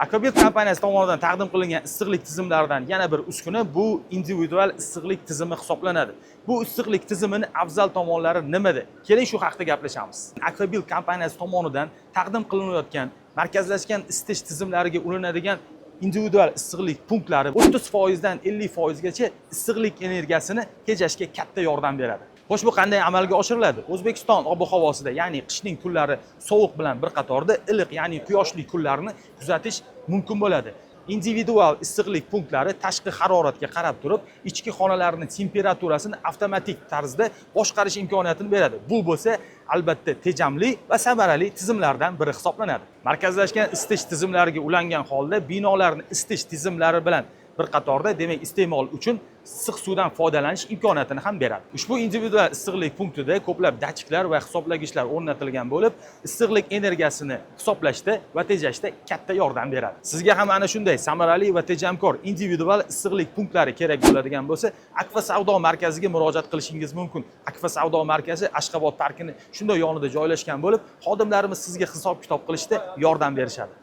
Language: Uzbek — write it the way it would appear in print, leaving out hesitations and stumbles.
Akvabel kompaniyasi tomonidan taqdim qilingan issiqlik tizimlaridan yana bir uskuna bu individual issiqlik tizimi hisoblanadi. Bu issiqlik tizimining afzal tomonlari nimada? Keling shu haqida gaplashamiz. Akvabel kompaniyasi tomonidan taqdim qilinayotgan markazlashgan isitish tizimlariga ulanadigan individual issiqlik punktlari 30% dan 50% gacha issiqlik energiyasini tejashga katta yordam beradi. Xo'sh, bu qanday amalga oshiriladi? O'zbekiston ob-havosida, ya'ni qishning kunlari sovuq bilan bir qatorda iliq, ya'ni quyoshli kunlarni kuzatish mumkin bo'ladi. Individual issiqlik punktlari tashqi haroratga qarab turib, ichki xonalarning temperaturasini avtomatik tarzda boshqarish imkoniyatini beradi. Bu bo'lsa, albatta tejamli va samarali tizimlardan biri hisoblanadi. Markazlashgan isitish tizimlariga ulangan holda binolarni isitish tizimlari bilan bir qatorda, demak, iste'mol uchun issiq suvdan foydalanish imkoniyatini ham beradi. Ushbu individual issiqlik punktida ko'plab datchiklar va hisoblagichlar o'rnatilgan bo'lib, issiqlik energiyasini hisoblashda va tejashda katta yordam beradi. Sizga ham ana shunday samarali va tejamkor individual issiqlik punktlari kerak bo'ladigan bo'lsa, Akfa savdo markaziga murojaat qilishingiz mumkin. Akfa savdo markazi Ashxobod parkini shunday yonida joylashgan bo'lib, xodimlarimiz sizga hisob-kitob qilishda yordam berishadi.